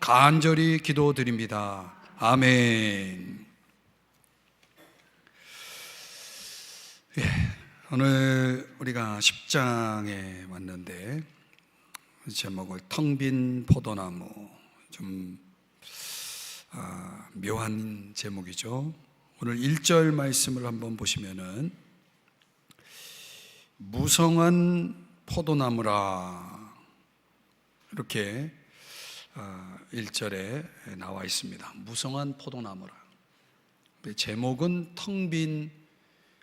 간절히 기도드립니다. 아멘. 오늘 우리가 10장에 왔는데 제목을 텅 빈 포도나무, 좀 묘한 제목이죠. 오늘 1절 말씀을 한번 보시면은 무성한 포도나무라, 이렇게 1절에 나와 있습니다. 무성한 포도나무라. 제목은 텅 빈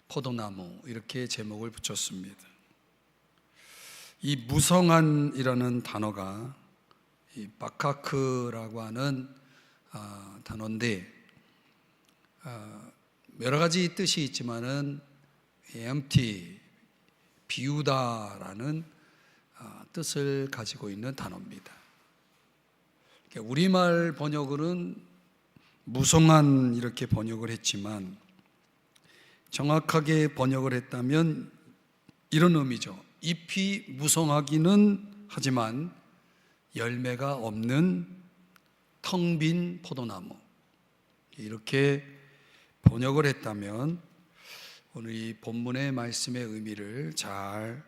포도나무, 이렇게 제목을 붙였습니다. 이 무성한이라는 단어가 이 바카크라고 하는 단어인데, 여러 가지 뜻이 있지만은 empty, 비우다라는 뜻을 가지고 있는 단어입니다. 우리말 번역으로는 무성한 이렇게 번역을 했지만, 정확하게 번역을 했다면 이런 의미죠. 잎이 무성하기는 하지만 열매가 없는 텅 빈 포도나무, 이렇게 번역을 했다면 오늘 이 본문의 말씀의 의미를 잘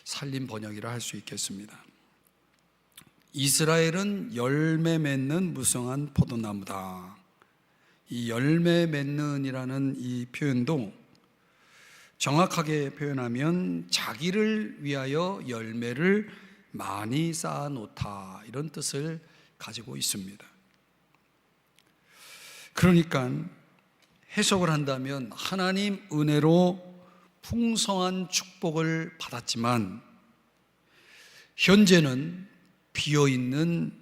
살린 번역이라 할 수 있겠습니다. 이스라엘은 열매 맺는 무성한 포도나무다. 이 열매 맺는이라는 이 표현도 정확하게 표현하면 자기를 위하여 열매를 많이 쌓아 놓다, 이런 뜻을 가지고 있습니다. 그러니까 해석을 한다면 하나님 은혜로 풍성한 축복을 받았지만 현재는 비어있는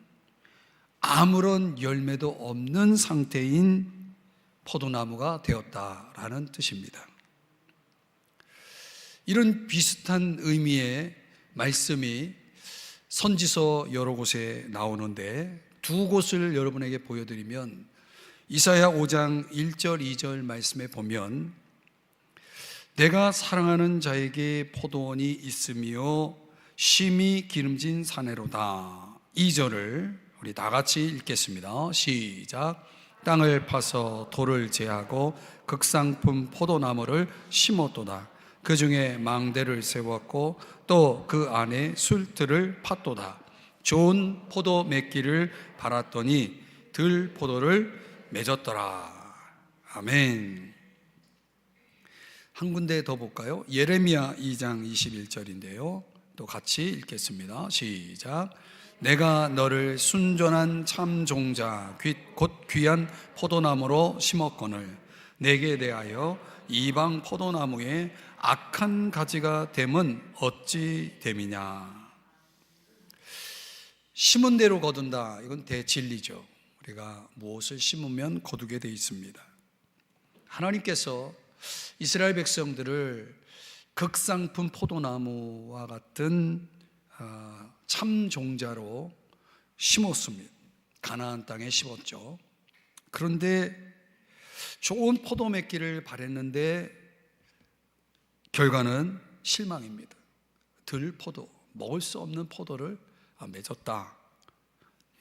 아무런 열매도 없는 상태인 포도나무가 되었다라는 뜻입니다. 이런 비슷한 의미의 말씀이 선지서 여러 곳에 나오는데, 두 곳을 여러분에게 보여드리면 이사야 5장 1절 2절 말씀에 보면 내가 사랑하는 자에게 포도원이 있으며 심히 기름진 사내로다. 2절을 우리 다 같이 읽겠습니다. 시작. 땅을 파서 돌을 제하고 극상품 포도나무를 심었도다. 그 중에 망대를 세웠고 또 그 안에 술틀을 팠도다. 좋은 포도 맺기를 바랐더니 들 포도를 맺었더라. 아멘. 한 군데 더 볼까요? 예레미야 2장 21절인데요 또 같이 읽겠습니다. 시작. 내가 너를 순전한 참 종자 곧 귀한 포도나무로 심었거늘 내게 대하여 이방 포도나무에 악한 가지가 됨은 어찌 됨이냐. 심은 대로 거둔다, 이건 대진리죠. 우리가 무엇을 심으면 거두게 되어 있습니다. 하나님께서 이스라엘 백성들을 극상품 포도나무와 같은 참 종자로 심었습니다. 가나안 땅에 심었죠. 그런데 좋은 포도 맺기를 바랬는데 결과는 실망입니다. 들 포도, 먹을 수 없는 포도를 맺었다.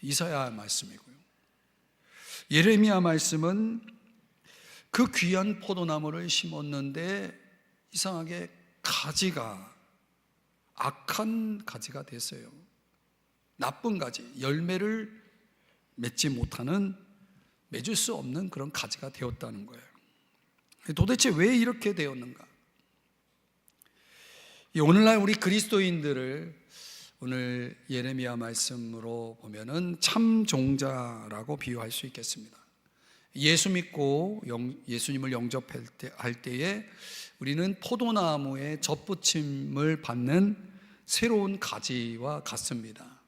이사야 말씀이고요. 예레미야 말씀은 그 귀한 포도나무를 심었는데 이상하게 가지가 악한 가지가 됐어요. 나쁜 가지, 열매를 맺지 못하는, 맺을 수 없는 그런 가지가 되었다는 거예요. 도대체 왜 이렇게 되었는가? 오늘날 우리 그리스도인들을 오늘 예레미야 말씀으로 보면은 참 종자라고 비유할 수 있겠습니다. 예수 믿고 예수님을 영접할 때에 우리는 포도나무의 젖붙임을 받는 새로운 가지와 같습니다.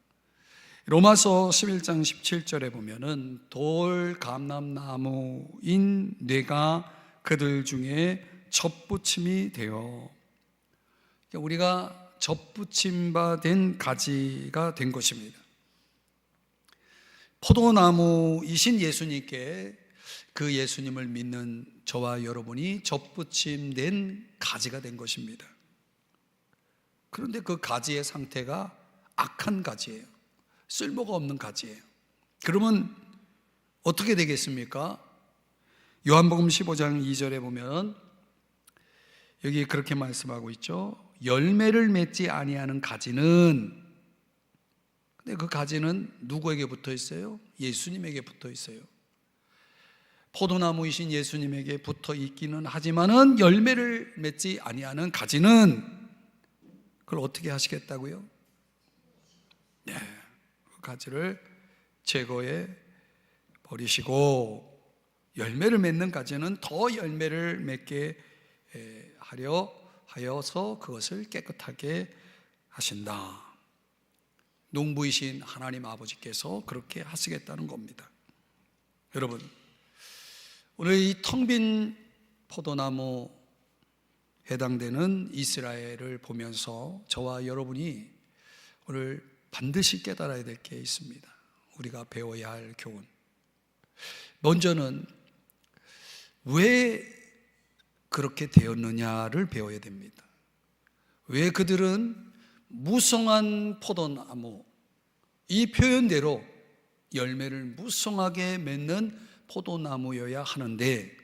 로마서 11장 17절에 보면은 돌 감람나무인 뇌가 그들 중에 젖붙임이 되어, 우리가 젖붙임 된 가지가 된 것입니다. 포도나무이신 예수님께, 그 예수님을 믿는 저와 여러분이 젖붙임된 가지가 된 것입니다. 그런데 그 가지의 상태가 악한 가지예요. 쓸모가 없는 가지예요. 그러면 어떻게 되겠습니까? 요한복음 15장 2절에 보면 여기 그렇게 말씀하고 있죠. 열매를 맺지 아니하는 가지는, 근데 그 가지는 누구에게 붙어 있어요? 예수님에게 붙어 있어요. 포도나무이신 예수님에게 붙어 있기는 하지만은 열매를 맺지 아니하는 가지는 그걸 어떻게 하시겠다고요? 네, 그 가지를 제거해 버리시고 열매를 맺는 가지는 더 열매를 맺게 하려 하여서 그것을 깨끗하게 하신다. 농부이신 하나님 아버지께서 그렇게 하시겠다는 겁니다. 여러분, 오늘 이 텅 빈 포도나무 해당되는 이스라엘을 보면서 저와 여러분이 오늘 반드시 깨달아야 될 게 있습니다. 우리가 배워야 할 교훈. 먼저는 왜 그렇게 되었느냐를 배워야 됩니다. 왜 그들은 무성한 포도나무, 이 표현대로 열매를 무성하게 맺는 포도나무여야 하는데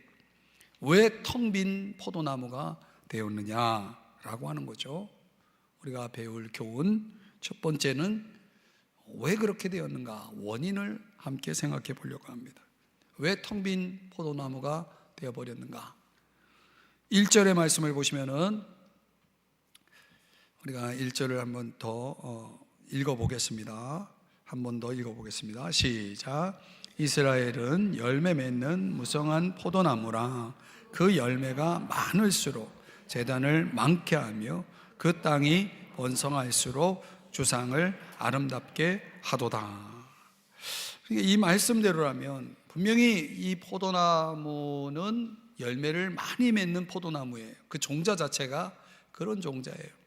왜 텅 빈 포도나무가 되었느냐라고 하는 거죠. 우리가 배울 교훈 첫 번째는 왜 그렇게 되었는가, 원인을 함께 생각해 보려고 합니다. 왜 텅 빈 포도나무가 되어버렸는가? 1절의 말씀을 보시면은 우리가 1절을 한번 더 읽어보겠습니다. 한 번 더 읽어보겠습니다. 시작. 이스라엘은 열매 맺는 무성한 포도나무라. 그 열매가 많을수록 제단을 많게 하며 그 땅이 번성할수록 주상을 아름답게 하도다. 이 말씀대로라면 분명히 이 포도나무는 열매를 많이 맺는 포도나무예요. 그 종자 자체가 그런 종자예요.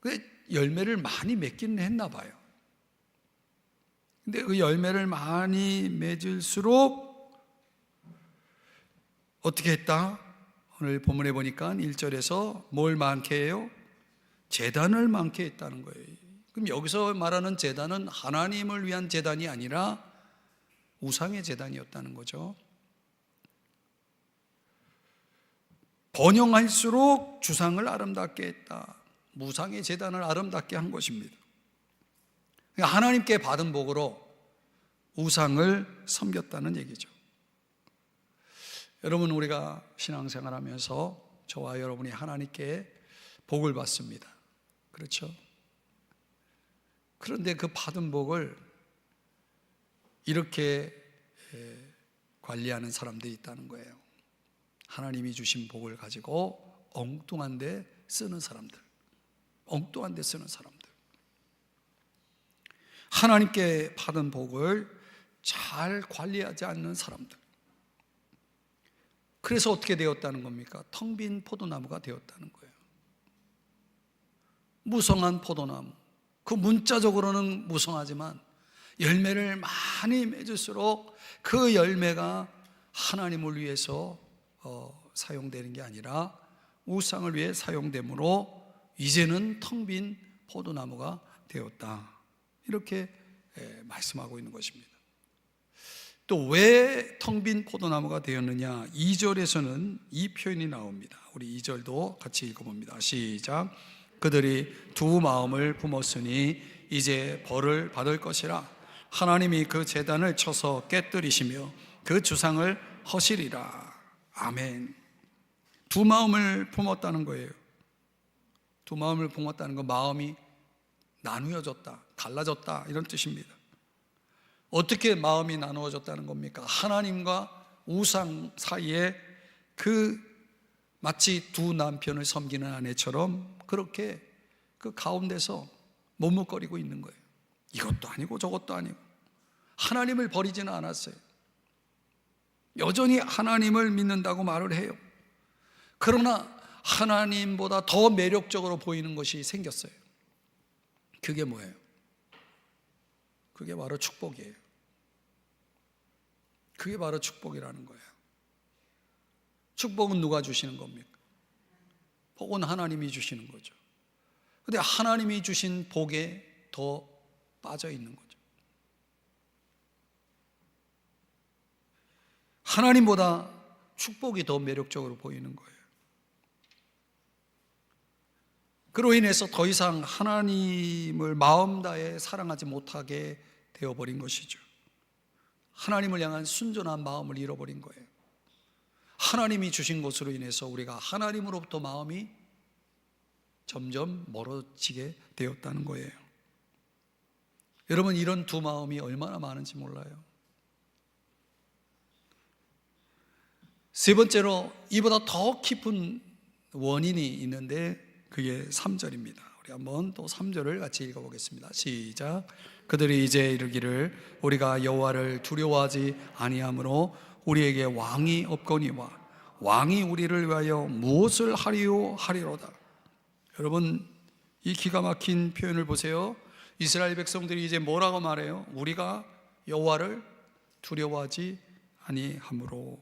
근데 열매를 많이 맺기는 했나 봐요. 근데 그 열매를 많이 맺을수록 어떻게 했다? 오늘 본문에 보니까 1절에서 뭘 많게 해요? 제단을 많게 했다는 거예요. 그럼 여기서 말하는 제단은 하나님을 위한 제단이 아니라 우상의 제단이었다는 거죠. 번영할수록 주상을 아름답게 했다. 우상의 제단을 아름답게 한 것입니다. 하나님께 받은 복으로 우상을 섬겼다는 얘기죠. 여러분, 우리가 신앙생활하면서 저와 여러분이 하나님께 복을 받습니다. 그렇죠? 그런데 그 받은 복을 이렇게 관리하는 사람들이 있다는 거예요. 하나님이 주신 복을 가지고 엉뚱한 데 쓰는 사람들, 엉뚱한 데 쓰는 사람들, 하나님께 받은 복을 잘 관리하지 않는 사람들. 그래서 어떻게 되었다는 겁니까? 텅 빈 포도나무가 되었다는 거예요. 무성한 포도나무, 그 문자적으로는 무성하지만 열매를 많이 맺을수록 그 열매가 하나님을 위해서 사용되는 게 아니라 우상을 위해 사용되므로 이제는 텅 빈 포도나무가 되었다. 이렇게 말씀하고 있는 것입니다. 또 왜 텅 빈 포도나무가 되었느냐? 2절에서는 이 표현이 나옵니다. 우리 2절도 같이 읽어봅니다. 시작. 그들이 두 마음을 품었으니 이제 벌을 받을 것이라. 하나님이 그 제단을 쳐서 깨뜨리시며 그 주상을 허시리라. 아멘. 두 마음을 품었다는 거예요. 두 마음을 품었다는 건 마음이 나누어졌다, 갈라졌다, 이런 뜻입니다. 어떻게 마음이 나누어졌다는 겁니까? 하나님과 우상 사이에 그 마치 두 남편을 섬기는 아내처럼 그렇게 그 가운데서 머뭇거리고 있는 거예요. 이것도 아니고 저것도 아니고. 하나님을 버리지는 않았어요. 여전히 하나님을 믿는다고 말을 해요. 그러나 하나님보다 더 매력적으로 보이는 것이 생겼어요. 그게 뭐예요? 그게 바로 축복이에요. 그게 바로 축복이라는 거예요. 축복은 누가 주시는 겁니까? 복은 하나님이 주시는 거죠. 그런데 하나님이 주신 복에 더 빠져 있는 거죠. 하나님보다 축복이 더 매력적으로 보이는 거예요. 그로 인해서 더 이상 하나님을 마음 다해 사랑하지 못하게 되어버린 것이죠. 하나님을 향한 순전한 마음을 잃어버린 거예요. 하나님이 주신 것으로 인해서 우리가 하나님으로부터 마음이 점점 멀어지게 되었다는 거예요. 여러분, 이런 두 마음이 얼마나 많은지 몰라요. 세 번째로 이보다 더 깊은 원인이 있는데 그게 3절입니다. 우리 한번 또 3절을 같이 읽어보겠습니다. 시작. 그들이 이제 이르기를 우리가 여호와를 두려워하지 아니하므로 우리에게 왕이 없거니와 왕이 우리를 위하여 무엇을 하리요 하리로다. 여러분, 이 기가 막힌 표현을 보세요. 이스라엘 백성들이 이제 뭐라고 말해요? 우리가 여호와를 두려워하지 아니하므로.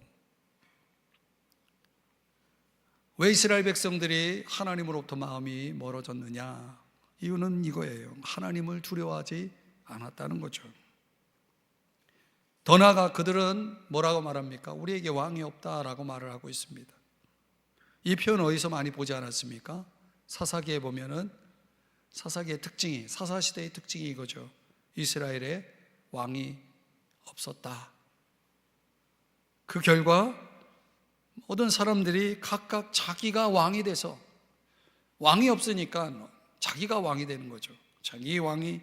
왜 이스라엘 백성들이 하나님으로부터 마음이 멀어졌느냐? 이유는 이거예요. 하나님을 두려워하지 않았다는 거죠. 더 나아가 그들은 뭐라고 말합니까? 우리에게 왕이 없다라고 말을 하고 있습니다. 이 표현 어디서 많이 보지 않았습니까? 사사기에 보면은 사사기의 특징이, 사사시대의 특징이 이거죠. 이스라엘에 왕이 없었다. 그 결과 모든 사람들이 각각 자기가 왕이 돼서, 왕이 없으니까 자기가 왕이 되는 거죠. 자기 왕이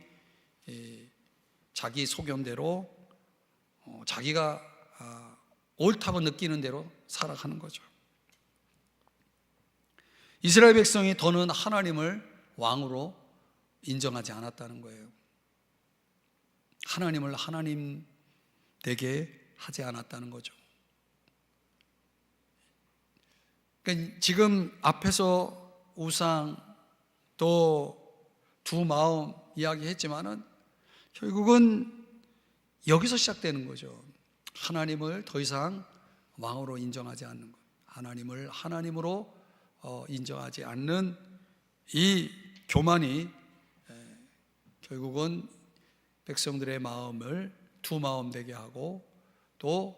자기 소견대로 자기가 옳다고 느끼는 대로 살아가는 거죠. 이스라엘 백성이 더는 하나님을 왕으로 인정하지 않았다는 거예요. 하나님을 하나님 되게 하지 않았다는 거죠. 그러니까 지금 앞에서 우상 또 두 마음 이야기했지만은 결국은 여기서 시작되는 거죠. 하나님을 더 이상 왕으로 인정하지 않는 것, 하나님을 하나님으로 인정하지 않는 이 교만이 결국은 백성들의 마음을 두 마음 되게 하고 또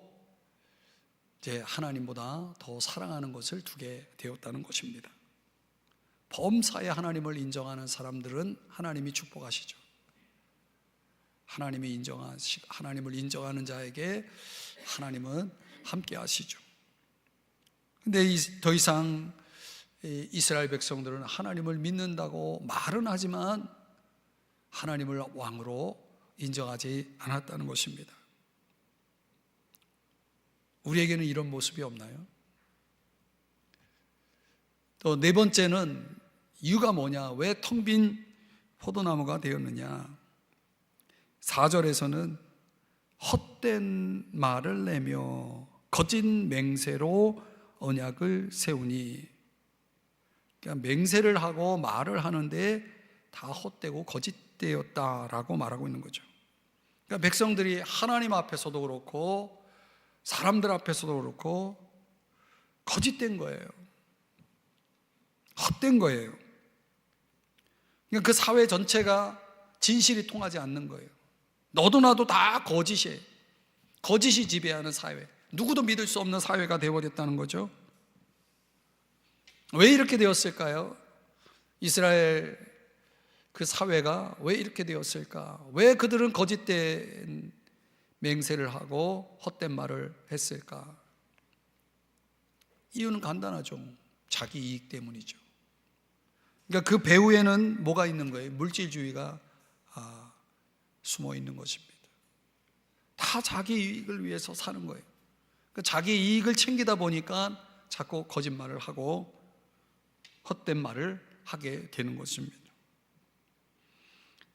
이제 하나님보다 더 사랑하는 것을 두게 되었다는 것입니다. 범사에 하나님을 인정하는 사람들은 하나님이 축복하시죠. 하나님을 인정하는 자에게 하나님은 함께 하시죠. 근데 더 이상 이스라엘 백성들은 하나님을 믿는다고 말은 하지만 하나님을 왕으로 인정하지 않았다는 것입니다. 우리에게는 이런 모습이 없나요? 또 네 번째는 이유가 뭐냐? 왜 텅 빈 포도나무가 되었느냐? 4절에서는 헛된 말을 내며 거짓 맹세로 언약을 세우니, 그러니까 맹세를 하고 말을 하는데 다 헛되고 거짓되었다라고 말하고 있는 거죠. 그러니까 백성들이 하나님 앞에서도 그렇고 사람들 앞에서도 그렇고 거짓된 거예요. 헛된 거예요. 그러니까 그 사회 전체가 진실이 통하지 않는 거예요. 너도 나도 다 거짓이에요. 거짓이 지배하는 사회, 누구도 믿을 수 없는 사회가 되어버렸다는 거죠. 왜 이렇게 되었을까요? 이스라엘 그 사회가 왜 이렇게 되었을까? 왜 그들은 거짓된 맹세를 하고 헛된 말을 했을까? 이유는 간단하죠. 자기 이익 때문이죠. 그러니까 그 배후에는 뭐가 있는 거예요? 물질주의가 숨어 있는 것입니다. 다 자기 이익을 위해서 사는 거예요. 그러니까 자기 이익을 챙기다 보니까 자꾸 거짓말을 하고 헛된 말을 하게 되는 것입니다.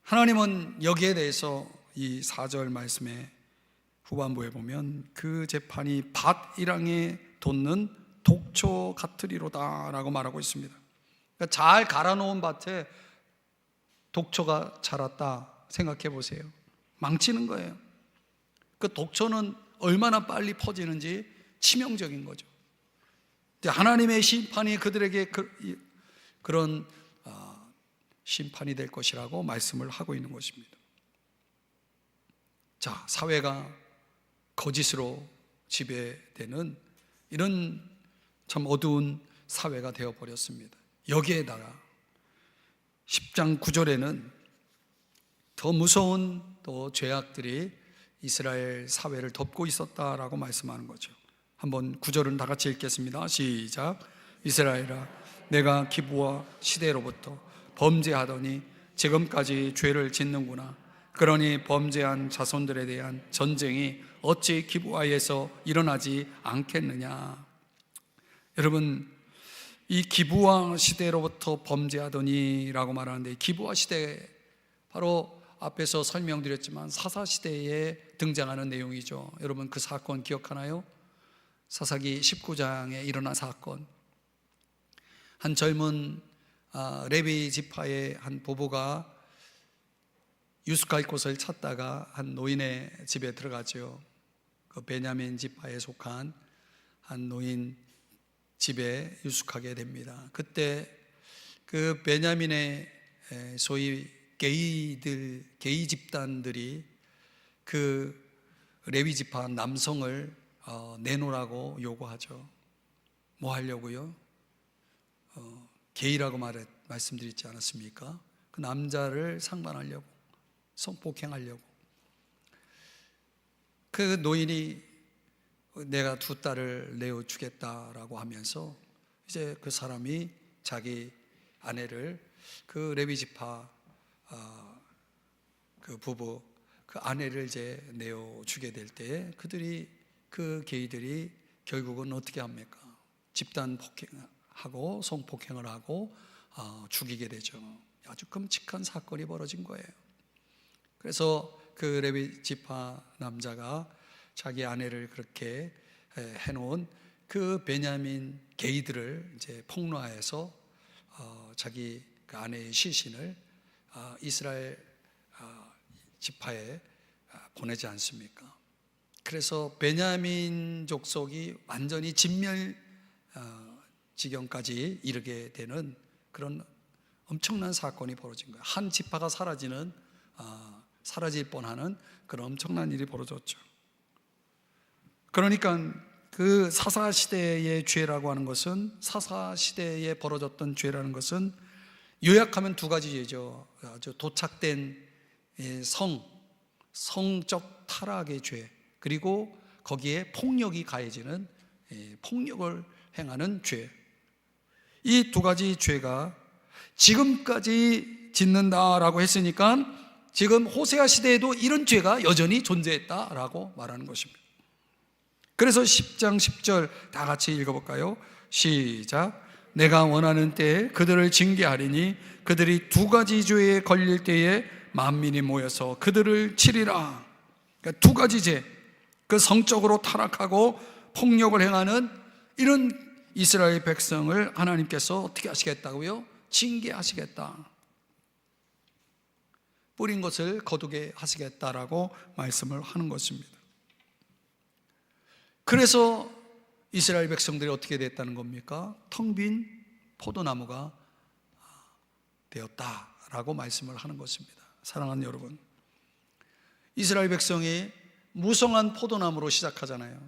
하나님은 여기에 대해서 이 4절 말씀의 후반부에 보면 그 재판이 밭 일항에 돋는 독초 같으리로다 라고 말하고 있습니다. 그러니까 잘 갈아놓은 밭에 독초가 자랐다 생각해 보세요. 망치는 거예요. 그 독초는 얼마나 빨리 퍼지는지 치명적인 거죠. 하나님의 심판이 그들에게 그런 심판이 될 것이라고 말씀을 하고 있는 것입니다. 자, 사회가 거짓으로 지배되는 이런 참 어두운 사회가 되어버렸습니다. 여기에다가 10장 9절에는 더 무서운 또 죄악들이 이스라엘 사회를 덮고 있었다라고 말씀하는 거죠. 한번 9절은 다 같이 읽겠습니다. 시작. 이스라엘아, 내가 기브와 시대로부터 범죄하더니 지금까지 죄를 짓는구나. 그러니 범죄한 자손들에 대한 전쟁이 어찌 기브와에서 일어나지 않겠느냐. 여러분, 이 기브와 시대로부터 범죄하더니 라고 말하는데, 기브와 시대, 바로 앞에서 설명드렸지만 사사시대에 등장하는 내용이죠. 여러분, 그 사건 기억하나요? 사사기 19장에 일어난 사건. 한 젊은 레위 지파의 한 부부가 유숙할 곳을 찾다가 한 노인의 집에 들어가죠. 그 베냐민 지파에 속한 한 노인 집에 유숙하게 됩니다. 그때 그 베냐민의 소위 게이 집단들이 그 레위 지파 남성을 내놓으라고 요구하죠. 뭐 하려고요? 게이라고 말씀드리지 않았습니까? 그 남자를 상반하려고, 성폭행하려고. 그 노인이 내가 두 딸을 내어주겠다라고 하면서 이제 그 사람이 자기 아내를, 그 레위 지파 그 부부, 그 아내를 이제 내어주게 될 때 그들이, 그 게이들이 결국은 어떻게 합니까? 집단 폭행하고 성폭행을 하고 죽이게 되죠. 아주 끔찍한 사건이 벌어진 거예요. 그래서 그 레위 지파 남자가 자기 아내를 그렇게 해놓은 그 베냐민 게이들을 이제 폭로하여서 자기 그 아내의 시신을 이스라엘 지파에 보내지 않습니까? 그래서 베냐민 족속이 완전히 진멸 지경까지 이르게 되는 그런 엄청난 사건이 벌어진 거예요. 한 지파가 사라질 뻔하는 그런 엄청난 일이 벌어졌죠. 그러니까 그 사사시대의 죄라고 하는 것은, 사사시대에 벌어졌던 죄라는 것은 요약하면 두 가지 죄죠. 아주 도착된 성적 타락의 죄, 그리고 거기에 폭력이 가해지는 폭력을 행하는 죄. 이 두 가지 죄가 지금까지 짓는다라고 했으니까 지금 호세아 시대에도 이런 죄가 여전히 존재했다라고 말하는 것입니다. 그래서 10장 10절 다 같이 읽어볼까요? 시작. 내가 원하는 때에 그들을 징계하리니 그들이 두 가지 죄에 걸릴 때에 만민이 모여서 그들을 치리라. 그러니까 두 가지 죄, 그 성적으로 타락하고 폭력을 행하는 이런 이스라엘 백성을 하나님께서 어떻게 하시겠다고요? 징계하시겠다. 뿌린 것을 거두게 하시겠다라고 말씀을 하는 것입니다. 그래서 이스라엘 백성들이 어떻게 됐다는 겁니까? 텅 빈 포도나무가 되었다라고 말씀을 하는 것입니다. 사랑하는 여러분, 이스라엘 백성이 무성한 포도나무로 시작하잖아요.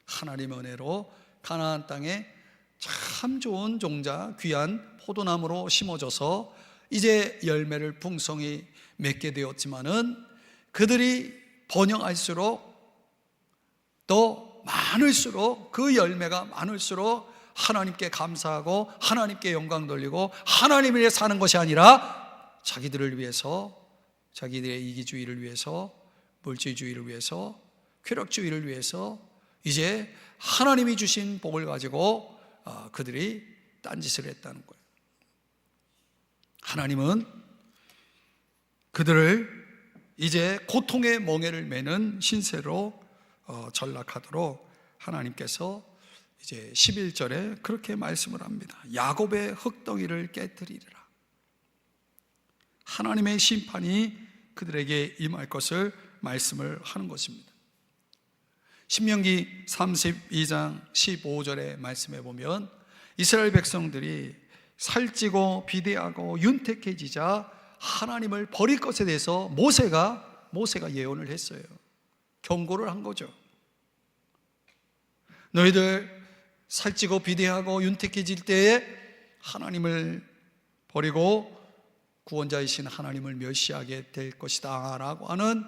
하나님의 은혜로 가나안 땅에 참 좋은 종자, 귀한 포도나무로 심어져서 이제 열매를 풍성히 맺게 되었지만은 그들이 번영할수록 또 많을수록, 그 열매가 많을수록 하나님께 감사하고 하나님께 영광 돌리고 하나님을 위해 사는 것이 아니라 자기들을 위해서, 자기들의 이기주의를 위해서, 물질주의를 위해서, 쾌락주의를 위해서 이제 하나님이 주신 복을 가지고 그들이 딴짓을 했다는 거예요. 하나님은 그들을 이제 고통의 멍에를 매는 신세로 전락하도록 하나님께서 이제 11절에 그렇게 말씀을 합니다. 야곱의 흙덩이를 깨뜨리리라. 하나님의 심판이 그들에게 임할 것을 말씀을 하는 것입니다. 신명기 32장 15절의 말씀에 보면 이스라엘 백성들이 살찌고 비대하고 윤택해지자 하나님을 버릴 것에 대해서 모세가 예언을 했어요. 경고를 한 거죠. 너희들 살찌고 비대하고 윤택해질 때에 하나님을 버리고 구원자이신 하나님을 멸시하게 될 것이다 라고 하는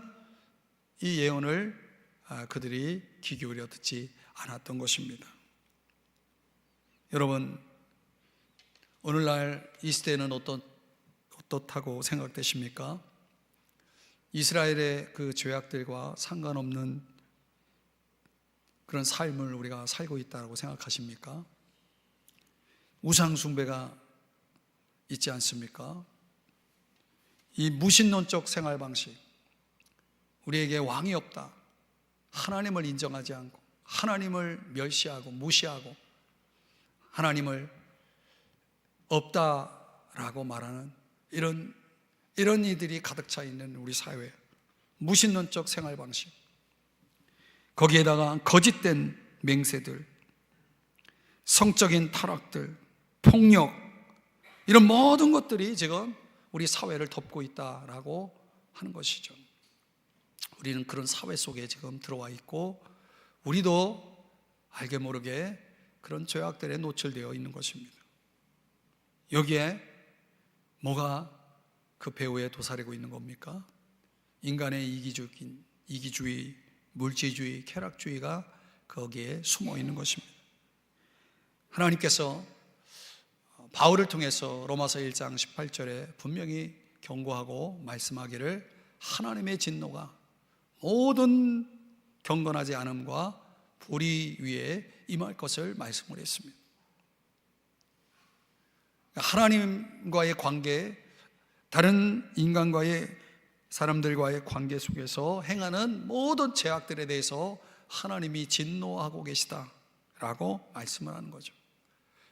이 예언을 그들이 귀 기울여 듣지 않았던 것입니다. 여러분, 오늘날 이 시대는 어떻다고 생각되십니까? 이스라엘의 그 죄악들과 상관없는 그런 삶을 우리가 살고 있다고 생각하십니까? 우상 숭배가 있지 않습니까? 이 무신론적 생활 방식, 우리에게 왕이 없다, 하나님을 인정하지 않고 하나님을 멸시하고 무시하고 하나님을 없다라고 말하는 이런 이들이 가득 차 있는 우리 사회, 무신론적 생활 방식, 거기에다가 거짓된 맹세들, 성적인 타락들, 폭력, 이런 모든 것들이 지금 우리 사회를 덮고 있다라고 하는 것이죠. 우리는 그런 사회 속에 지금 들어와 있고 우리도 알게 모르게 그런 죄악들에 노출되어 있는 것입니다. 여기에 뭐가 그 배후에 도사리고 있는 겁니까? 인간의 이기주의, 물질주의, 쾌락주의가 거기에 숨어 있는 것입니다. 하나님께서 바울을 통해서 로마서 1장 18절에 분명히 경고하고 말씀하기를 하나님의 진노가 모든 경건하지 않음과 불의 위에 임할 것을 말씀을 했습니다. 하나님과의 관계, 다른 인간과의 사람들과의 관계 속에서 행하는 모든 죄악들에 대해서 하나님이 진노하고 계시다라고 말씀을 하는 거죠.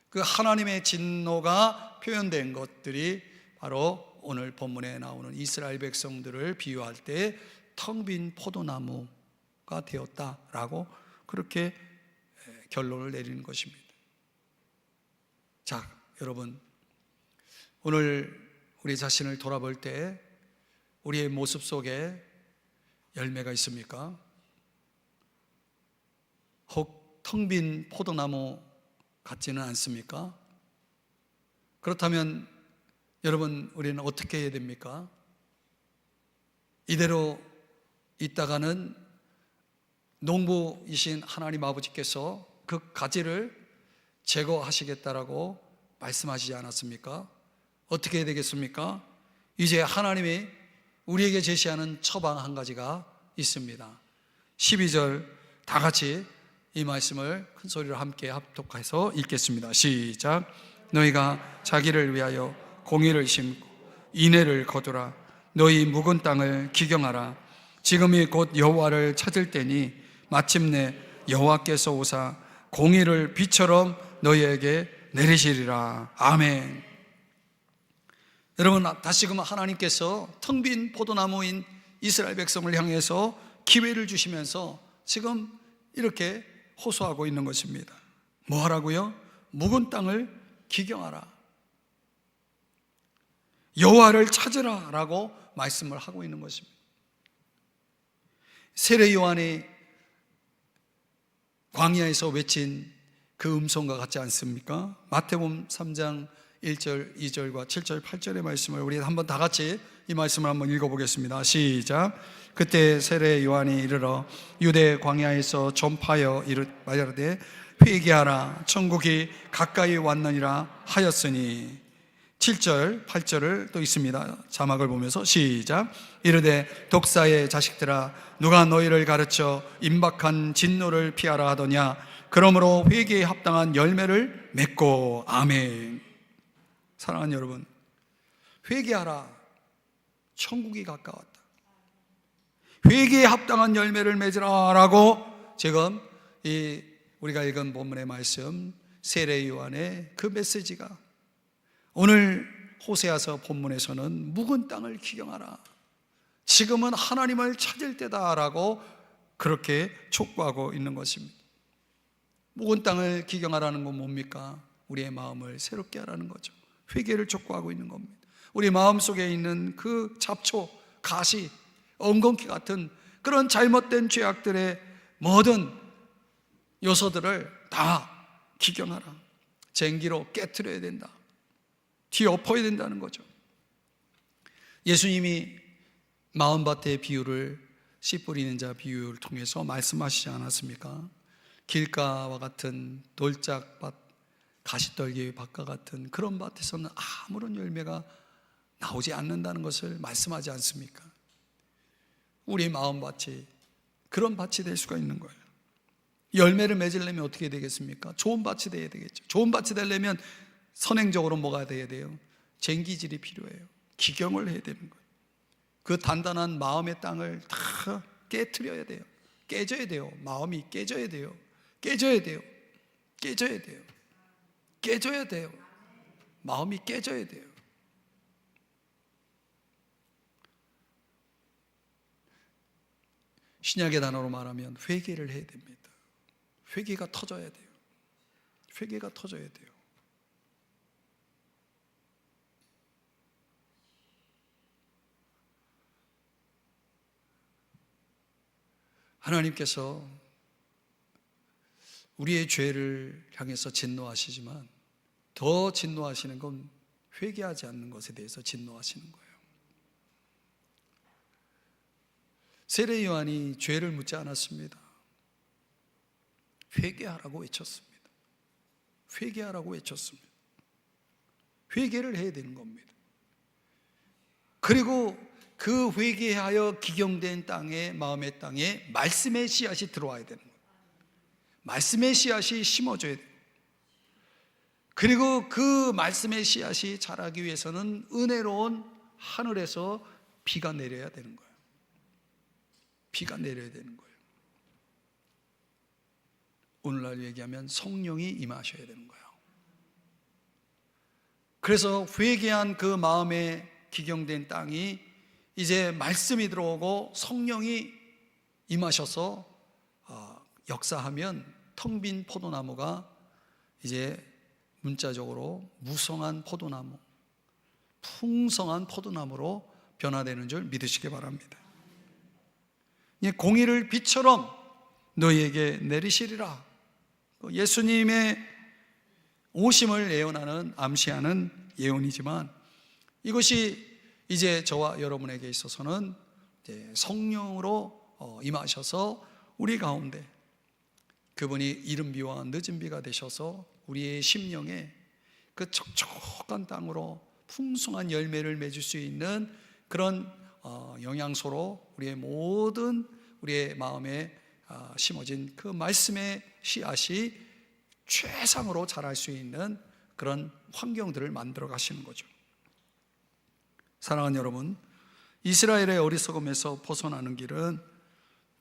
그 하나님의 진노가 표현된 것들이 바로 오늘 본문에 나오는 이스라엘 백성들을 비유할 때 텅 빈 포도나무가 되었다라고 그렇게 결론을 내리는 것입니다. 자, 여러분, 오늘 우리 자신을 돌아볼 때 우리의 모습 속에 열매가 있습니까? 혹 텅 빈 포도나무 같지는 않습니까? 그렇다면 여러분, 우리는 어떻게 해야 됩니까? 이대로 있다가는 농부이신 하나님 아버지께서 그 가지를 제거하시겠다라고 말씀하시지 않았습니까? 어떻게 해야 되겠습니까? 이제 하나님이 우리에게 제시하는 처방 한 가지가 있습니다. 12절 다 같이 이 말씀을 큰 소리로 함께 합독해서 읽겠습니다. 시작. 너희가 자기를 위하여 공의를 심고 인애를 거두라. 너희 묵은 땅을 기경하라. 지금이 곧 여호와를 찾을 때니 마침내 여호와께서 오사 공의를 비처럼 너희에게 내리시리라. 아멘. 여러분, 다시금 하나님께서 텅 빈 포도나무인 이스라엘 백성을 향해서 기회를 주시면서 지금 이렇게 호소하고 있는 것입니다. 뭐 하라고요? 묵은 땅을 기경하라, 여호와를 찾으라 라고 말씀을 하고 있는 것입니다. 세례 요한이 광야에서 외친 그 음성과 같지 않습니까? 마태복음 3장 1절, 2절과 7절, 8절의 말씀을 우리 한번 다 같이 이 말씀을 한번 읽어보겠습니다. 시작. 그때 세례 요한이 이르러 유대 광야에서 전파하여 말하되 회개하라, 천국이 가까이 왔느니라 하였으니. 7절, 8절을 또 있습니다. 자막을 보면서 시작. 이르되 독사의 자식들아, 누가 너희를 가르쳐 임박한 진노를 피하라 하더냐? 그러므로 회개에 합당한 열매를 맺고. 아멘. 사랑하는 여러분, 회개하라, 천국이 가까웠다. 회개에 합당한 열매를 맺으라 라고 지금 우리가 읽은 본문의 말씀, 세례 요한의 그 메시지가 오늘 호세아서 본문에서는 묵은 땅을 기경하라, 지금은 하나님을 찾을 때다라고 그렇게 촉구하고 있는 것입니다. 묵은 땅을 기경하라는 건 뭡니까? 우리의 마음을 새롭게 하라는 거죠. 회개를 촉구하고 있는 겁니다. 우리 마음속에 있는 그 잡초, 가시, 엉겅퀴 같은 그런 잘못된 죄악들의 모든 요소들을 다 기경하라. 쟁기로 깨트려야 된다. 뒤엎어야 된다는 거죠. 예수님이 마음밭의 비유를, 씨 뿌리는 자 비유를 통해서 말씀하시지 않았습니까? 길가와 같은 돌짝밭, 가시떨기 밭과 같은 그런 밭에서는 아무런 열매가 나오지 않는다는 것을 말씀하지 않습니까? 우리 마음밭이 그런 밭이 될 수가 있는 거예요. 열매를 맺으려면 어떻게 되겠습니까? 좋은 밭이 돼야 되겠죠. 좋은 밭이 되려면 선행적으로 뭐가 돼야 돼요? 쟁기질이 필요해요. 기경을 해야 되는 거예요. 그 단단한 마음의 땅을 다 깨트려야 돼요. 깨져야 돼요. 마음이 깨져야 돼요. 깨져야 돼요. 깨져야 돼요. 깨져야 돼요. 마음이 깨져야 돼요. 신약의 단어로 말하면 회개를 해야 됩니다. 회개가 터져야 돼요. 회개가 터져야 돼요. 하나님께서 우리의 죄를 향해서 진노하시지만 더 진노하시는 건 회개하지 않는 것에 대해서 진노하시는 거예요. 세례 요한이 죄를 묻지 않았습니다. 회개하라고 외쳤습니다. 회개하라고 외쳤습니다. 회개를 해야 되는 겁니다. 그리고 그 회개하여 기경된 땅에, 마음의 땅에 말씀의 씨앗이 들어와야 되는 거예요. 말씀의 씨앗이 심어져야 돼요. 그리고 그 말씀의 씨앗이 자라기 위해서는 은혜로운 하늘에서 비가 내려야 되는 거예요. 비가 내려야 되는 거예요. 오늘날 얘기하면 성령이 임하셔야 되는 거예요. 그래서 회개한 그 마음에 기경된 땅이 이제 말씀이 들어오고 성령이 임하셔서 역사하면 텅 빈 포도나무가 이제 문자적으로 무성한 포도나무, 풍성한 포도나무로 변화되는 줄 믿으시기 바랍니다. 공의를 비처럼 너희에게 내리시리라. 예수님의 오심을 예언하는, 암시하는 예언이지만 이것이 이제 저와 여러분에게 있어서는 이제 성령으로 임하셔서 우리 가운데 그분이 이른 비와 늦은 비가 되셔서 우리의 심령에 그 촉촉한 땅으로 풍성한 열매를 맺을 수 있는 그런 영양소로 우리의 모든 우리의 마음에 심어진 그 말씀의 씨앗이 최상으로 자랄 수 있는 그런 환경들을 만들어 가시는 거죠. 사랑하는 여러분, 이스라엘의 어리석음에서 벗어나는 길은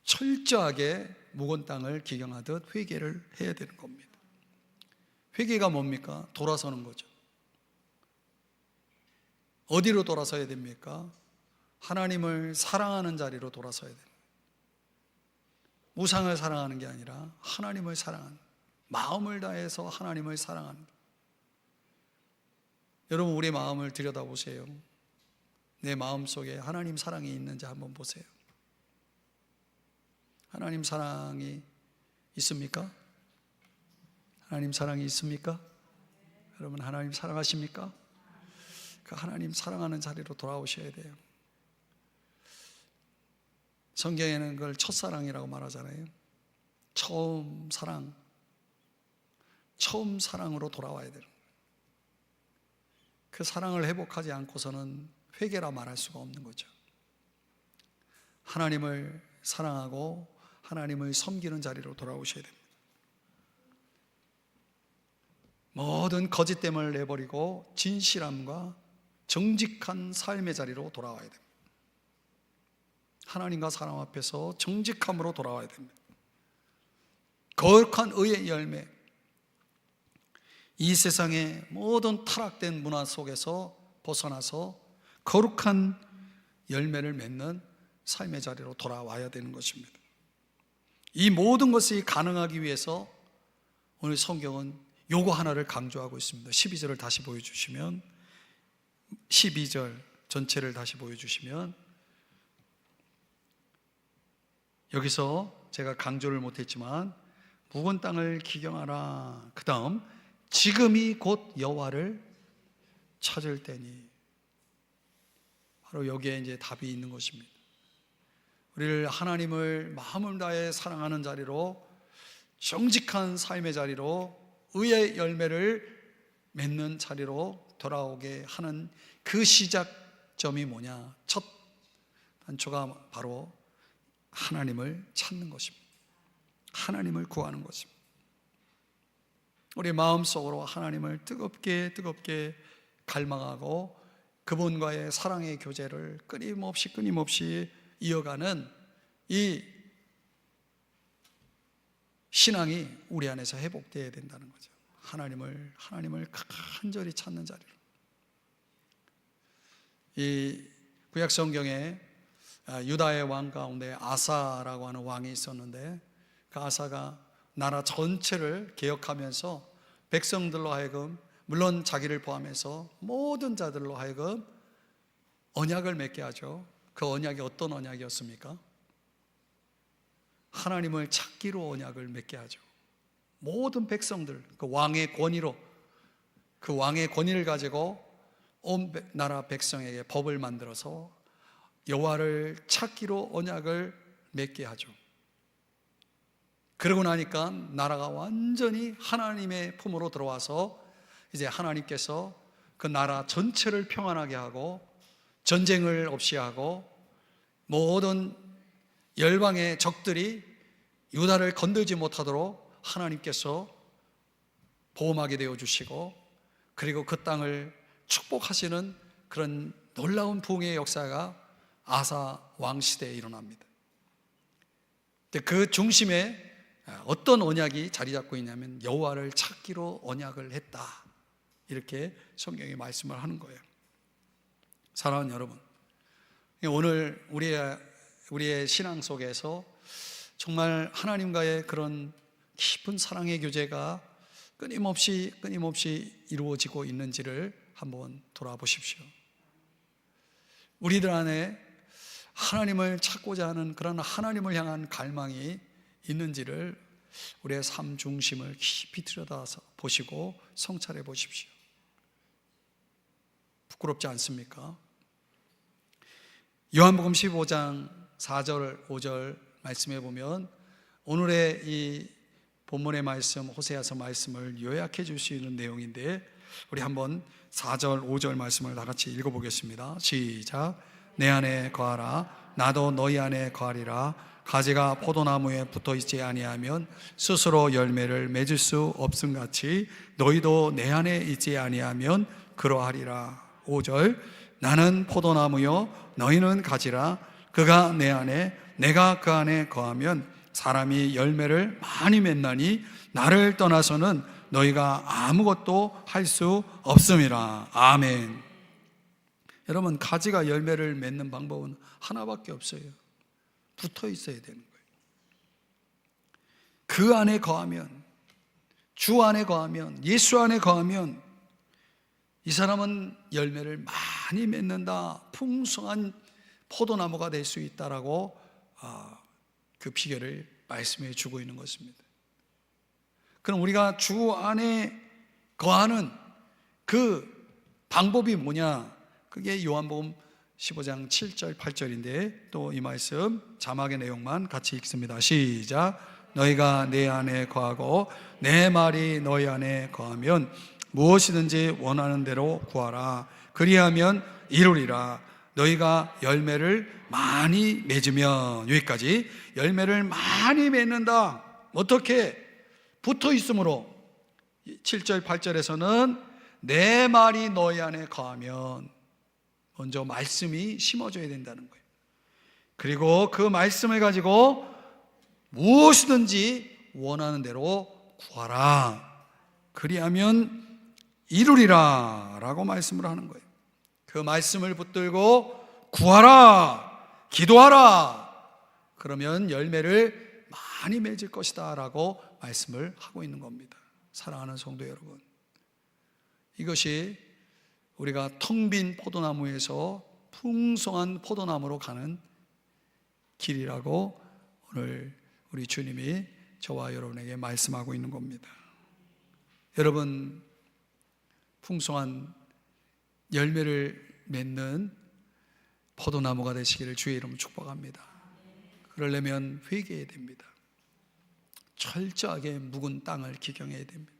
철저하게 묵은 땅을 기경하듯 회개를 해야 되는 겁니다. 회개가 뭡니까? 돌아서는 거죠. 어디로 돌아서야 됩니까? 하나님을 사랑하는 자리로 돌아서야 됩니다. 우상을 사랑하는 게 아니라 하나님을 사랑하는, 마음을 다해서 하나님을 사랑하는. 여러분, 우리 마음을 들여다보세요. 내 마음 속에 하나님 사랑이 있는지 한번 보세요. 하나님 사랑이 있습니까? 하나님 사랑이 있습니까? 여러분, 하나님 사랑하십니까? 그 하나님 사랑하는 자리로 돌아오셔야 돼요. 성경에는 그걸 첫사랑이라고 말하잖아요. 처음 사랑으로 돌아와야 돼요. 그 사랑을 회복하지 않고서는 회개라 말할 수가 없는 거죠. 하나님을 사랑하고 하나님을 섬기는 자리로 돌아오셔야 됩니다. 모든 거짓됨을 내버리고 진실함과 정직한 삶의 자리로 돌아와야 됩니다. 하나님과 사람 앞에서 정직함으로 돌아와야 됩니다. 거룩한 의의 열매, 이 세상의 모든 타락된 문화 속에서 벗어나서 거룩한 열매를 맺는 삶의 자리로 돌아와야 되는 것입니다. 이 모든 것이 가능하기 위해서 오늘 성경은 요거 하나를 강조하고 있습니다. 12절을 다시 보여주시면 12절 전체를 다시 보여주시면, 여기서 제가 강조를 못했지만 묵은 땅을 기경하라. 그 다음 지금이 곧 여호와를 찾을 때니. 바로 여기에 이제 답이 있는 것입니다. 우리를 하나님을 마음을 다해 사랑하는 자리로, 정직한 삶의 자리로, 의의 열매를 맺는 자리로 돌아오게 하는 그 시작점이 뭐냐? 첫 단초가 바로 하나님을 찾는 것입니다. 하나님을 구하는 것입니다. 우리 마음속으로 하나님을 뜨겁게 갈망하고 그분과의 사랑의 교제를 끊임없이 이어가는 이 신앙이 우리 안에서 회복되어야 된다는 거죠. 하나님을 간절히 찾는 자리로. 이 구약 성경에 유다의 왕 가운데 아사라고 하는 왕이 있었는데, 그 아사가 나라 전체를 개혁하면서 백성들로 하여금, 물론 자기를 포함해서 모든 자들로 하여금 언약을 맺게 하죠. 그 언약이 어떤 언약이었습니까? 하나님을 찾기로 언약을 맺게 하죠. 모든 백성들, 그 왕의 권위로, 그 왕의 권위를 가지고 온 나라 백성에게 법을 만들어서 여호와를 찾기로 언약을 맺게 하죠. 그러고 나니까 나라가 완전히 하나님의 품으로 들어와서 이제 하나님께서 그 나라 전체를 평안하게 하고 전쟁을 없이 하고 모든 열방의 적들이 유다를 건들지 못하도록 하나님께서 보호막이 되어 주시고, 그리고 그 땅을 축복하시는 그런 놀라운 부흥의 역사가 아사 왕 시대에 일어납니다. 그 중심에 어떤 언약이 자리 잡고 있냐면 여호와를 찾기로 언약을 했다, 이렇게 성경이 말씀을 하는 거예요. 사랑하는 여러분, 오늘 우리의 신앙 속에서 정말 하나님과의 그런 깊은 사랑의 교제가 끊임없이 이루어지고 있는지를 한번 돌아보십시오. 우리들 안에 하나님을 찾고자 하는 그런 하나님을 향한 갈망이 있는지를 우리의 삶 중심을 깊이 들여다서 보시고 성찰해 보십시오. 부끄럽지 않습니까? 요한복음 15장 4절 5절 말씀해 보면 오늘의 이 본문의 말씀, 호세아서 말씀을 요약해 줄 수 있는 내용인데, 우리 한번 4절 5절 말씀을 다 같이 읽어보겠습니다. 시작. 내 안에 거하라. 나도 너희 안에 거하리라. 가지가 포도나무에 붙어있지 아니하면 스스로 열매를 맺을 수 없음같이 너희도 내 안에 있지 아니하면 그러하리라. 5절. 나는 포도나무요 너희는 가지라. 그가 내 안에 내가 그 안에 거하면 사람이 열매를 많이 맺나니 나를 떠나서는 너희가 아무것도 할 수 없음이라. 아멘. 여러분, 가지가 열매를 맺는 방법은 하나밖에 없어요. 붙어 있어야 되는 거예요. 그 안에 거하면, 주 안에 거하면, 예수 안에 거하면 이 사람은 열매를 많이 맺는다, 풍성한 포도나무가 될 수 있다라고 그 비결을 말씀해 주고 있는 것입니다. 그럼 우리가 주 안에 거하는 그 방법이 뭐냐? 그게 요한복음 15장 7절 8절인데, 또 이 말씀 자막의 내용만 같이 읽습니다. 시작. 너희가 내 안에 거하고 내 말이 너희 안에 거하면 무엇이든지 원하는 대로 구하라. 그리하면 이루리라. 너희가 열매를 많이 맺으면, 여기까지 열매를 많이 맺는다. 어떻게? 붙어 있으므로. 7절 8절에서는 내 말이 너희 안에 거하면, 먼저 말씀이 심어져야 된다는 거예요. 그리고 그 말씀을 가지고 무엇이든지 원하는 대로 구하라. 그리하면 이루리라 라고 말씀을 하는 거예요. 그 말씀을 붙들고 구하라, 기도하라. 그러면 열매를 많이 맺을 것이다 라고 말씀을 하고 있는 겁니다. 사랑하는 성도 여러분, 이것이 우리가 텅 빈 포도나무에서 풍성한 포도나무로 가는 길이라고 오늘 우리 주님이 저와 여러분에게 말씀하고 있는 겁니다. 여러분, 풍성한 열매를 맺는 포도나무가 되시기를 주의 이름으로 축복합니다. 그러려면 회개해야 됩니다. 철저하게 묵은 땅을 기경해야 됩니다.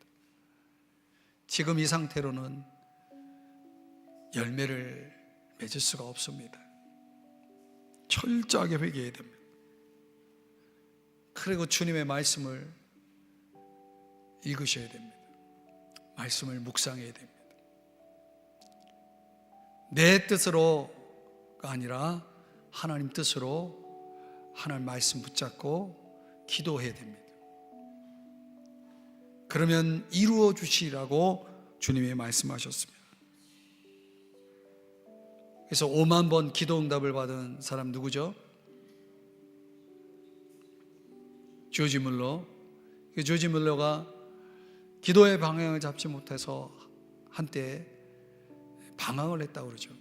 지금 이 상태로는 열매를 맺을 수가 없습니다. 철저하게 회개해야 됩니다. 그리고 주님의 말씀을 읽으셔야 됩니다. 말씀을 묵상해야 됩니다. 내 뜻으로가 아니라 하나님 뜻으로 하나님 말씀 붙잡고 기도해야 됩니다. 그러면 이루어 주시라고 주님이 말씀하셨습니다. 그래서 5만 번 기도 응답을 받은 사람 누구죠? 조지 물러. 조지 물러가 기도의 방향을 잡지 못해서 한때 방황을 했다고 그러죠.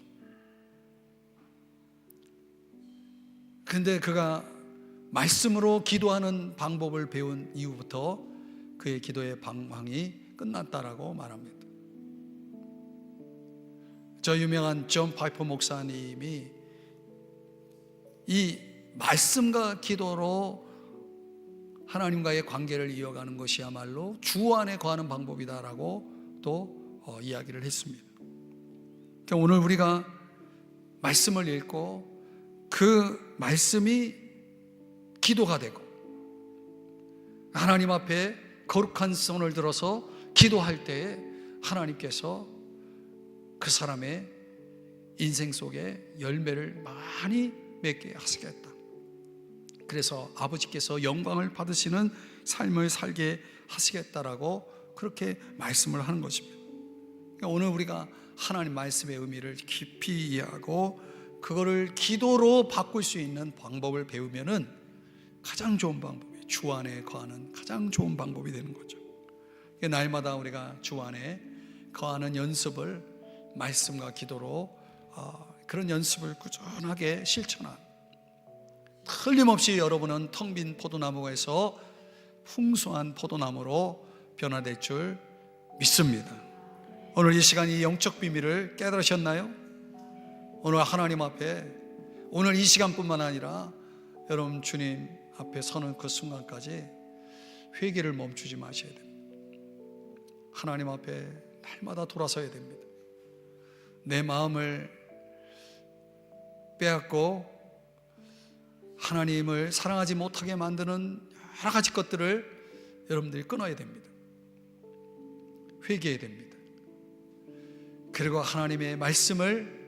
그런데 그가 말씀으로 기도하는 방법을 배운 이후부터 그의 기도의 방황이 끝났다라고 말합니다. 저 유명한 존 파이퍼 목사님이 이 말씀과 기도로 하나님과의 관계를 이어가는 것이야말로 주 안에 거하는 방법이다라고 또 이야기를 했습니다. 그러니까 오늘 우리가 말씀을 읽고 그 말씀이 기도가 되고 하나님 앞에 거룩한 손을 들어서 기도할 때에 하나님께서 그 사람의 인생 속에 열매를 많이 맺게 하시겠다. 그래서 아버지께서 영광을 받으시는 삶을 살게 하시겠다라고 그렇게 말씀을 하는 것입니다. 그러니까 오늘 우리가 하나님 말씀의 의미를 깊이 이해하고 그거를 기도로 바꿀 수 있는 방법을 배우면은 가장 좋은 방법이 주 안에 거하는 가장 좋은 방법이 되는 거죠. 날마다 우리가 주 안에 거하는 연습을 말씀과 기도로 그런 연습을 꾸준하게 실천한, 틀림없이 여러분은 텅 빈 포도나무에서 풍성한 포도나무로 변화될 줄 믿습니다. 오늘 이 시간 이 영적 비밀을 깨달으셨나요? 오늘 하나님 앞에 오늘 이 시간뿐만 아니라 여러분 주님 앞에 서는 그 순간까지 회개를 멈추지 마셔야 됩니다. 하나님 앞에 날마다 돌아서야 됩니다. 내 마음을 빼앗고 하나님을 사랑하지 못하게 만드는 여러 가지 것들을 여러분들이 끊어야 됩니다. 회개해야 됩니다. 그리고 하나님의 말씀을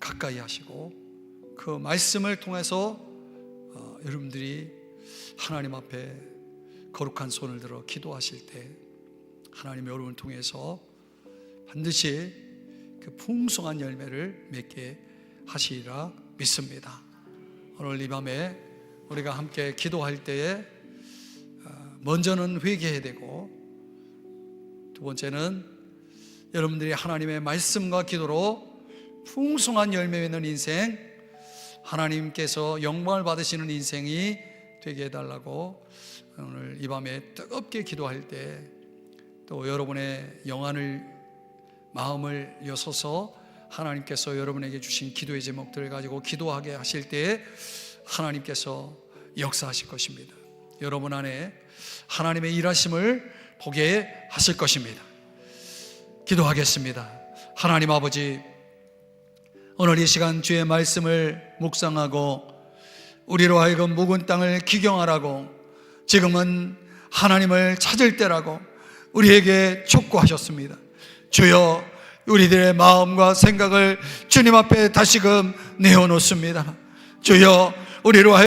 가까이 하시고 그 말씀을 통해서 여러분들이 하나님 앞에 거룩한 손을 들어 기도하실 때 하나님이 여러분을 통해서 반드시 그 풍성한 열매를 맺게 하시리라 믿습니다. 오늘 이 밤에 우리가 함께 기도할 때에 먼저는 회개해야 되고 두 번째는 여러분들이 하나님의 말씀과 기도로 풍성한 열매 맺는 인생, 하나님께서 영광을 받으시는 인생이 되게 해달라고 오늘 이 밤에 뜨겁게 기도할 때 또 여러분의 영안을 마음을 여서서 하나님께서 여러분에게 주신 기도의 제목들을 가지고 기도하게 하실 때에 하나님께서 역사하실 것입니다. 여러분 안에 하나님의 일하심을 보게 하실 것입니다. 기도하겠습니다. 하나님 아버지, 오늘 이 시간 주의 말씀을 묵상하고 우리로 하여금 묵은 땅을 기경하라고 지금은 하나님을 찾을 때라고 우리에게 촉구하셨습니다. 주여, 우리들의 마음과 생각을 주님 앞에 다시금 내어놓습니다. 주여, 우리로 하여금